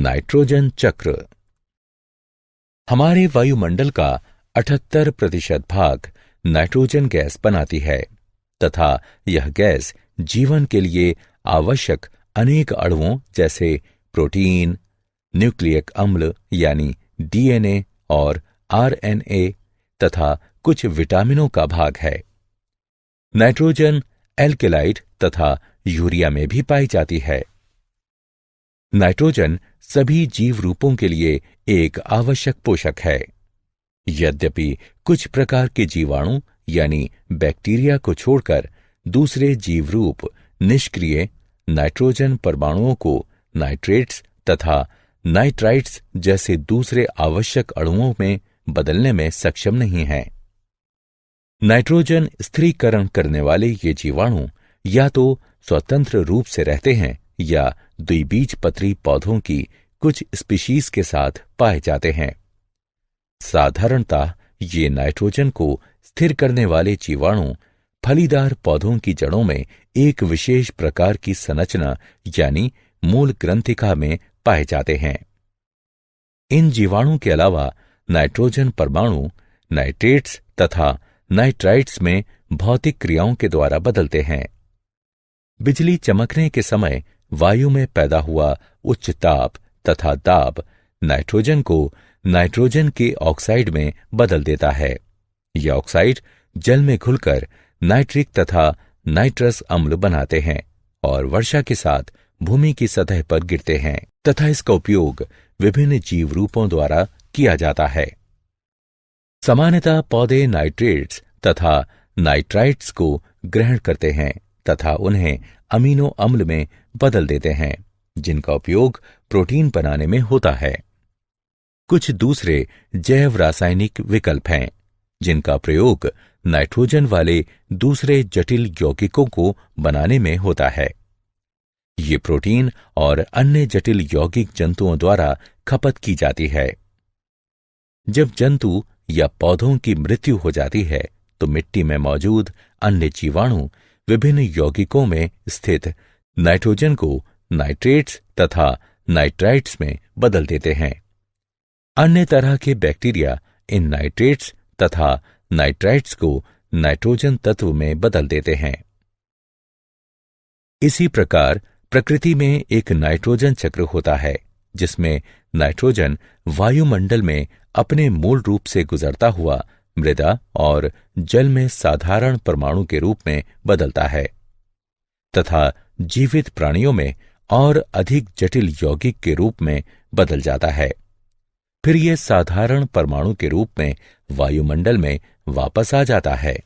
Nitrogen चक्र। हमारे वायुमंडल का 78% भाग नाइट्रोजन गैस बनाती है तथा यह गैस जीवन के लिए आवश्यक अनेक अणुओं जैसे प्रोटीन, न्यूक्लियक अम्ल यानी डीएनए और आरएनए तथा कुछ विटामिनों का भाग है। नाइट्रोजन एल्केलाइड तथा यूरिया में भी पाई जाती है। नाइट्रोजन सभी जीव रूपों के लिए एक आवश्यक पोषक है। यद्यपि कुछ प्रकार के जीवाणु यानी बैक्टीरिया को छोड़कर दूसरे जीव रूप निष्क्रिय नाइट्रोजन परमाणुओं को नाइट्रेट्स तथा नाइट्राइट्स जैसे दूसरे आवश्यक अणुओं में बदलने में सक्षम नहीं हैं। नाइट्रोजन स्थिरीकरण करने वाले ये जीवाणु या तो स्वतंत्र रूप से रहते हैं या द्विबीजपत्री पौधों की कुछ स्पीशीज के साथ पाए जाते हैं। साधारणतः ये नाइट्रोजन को स्थिर करने वाले जीवाणु फलीदार पौधों की जड़ों में एक विशेष प्रकार की संरचना यानी मूल ग्रंथिका में पाए जाते हैं। इन जीवाणु के अलावा नाइट्रोजन परमाणु नाइट्रेट्स तथा नाइट्राइट्स में भौतिक क्रियाओं के द्वारा बदलते हैं। बिजली चमकने के समय वायु में पैदा हुआ उच्च ताप तथा दाब नाइट्रोजन को नाइट्रोजन के ऑक्साइड में बदल देता है। यह ऑक्साइड जल में घुलकर नाइट्रिक तथा नाइट्रस अम्ल बनाते हैं और वर्षा के साथ भूमि की सतह पर गिरते हैं तथा इसका उपयोग विभिन्न जीव रूपों द्वारा किया जाता है। सामान्यतः पौधे नाइट्रेट्स तथा नाइट्राइट्स को ग्रहण करते हैं तथा उन्हें अमीनो अम्ल में बदल देते हैं, जिनका उपयोग प्रोटीन बनाने में होता है। कुछ दूसरे जैव रासायनिक विकल्प हैं, जिनका प्रयोग नाइट्रोजन वाले दूसरे जटिल यौगिकों को बनाने में होता है। ये प्रोटीन और अन्य जटिल यौगिक जंतुओं द्वारा खपत की जाती है। जब जंतु या पौधों की मृत्यु हो जाती है तो मिट्टी में मौजूद अन्य जीवाणु विभिन्न यौगिकों में स्थित नाइट्रोजन को नाइट्रेट्स तथा नाइट्राइट्स में बदल देते हैं। अन्य तरह के बैक्टीरिया इन नाइट्रेट्स तथा नाइट्राइट्स को नाइट्रोजन तत्व में बदल देते हैं। इसी प्रकार प्रकृति में एक नाइट्रोजन चक्र होता है, जिसमें नाइट्रोजन वायुमंडल में अपने मूल रूप से गुजरता हुआ मृदा और जल में साधारण परमाणु के रूप में बदलता है तथा जीवित प्राणियों में और अधिक जटिल यौगिक के रूप में बदल जाता है। फिर यह साधारण परमाणु के रूप में वायुमंडल में वापस आ जाता है।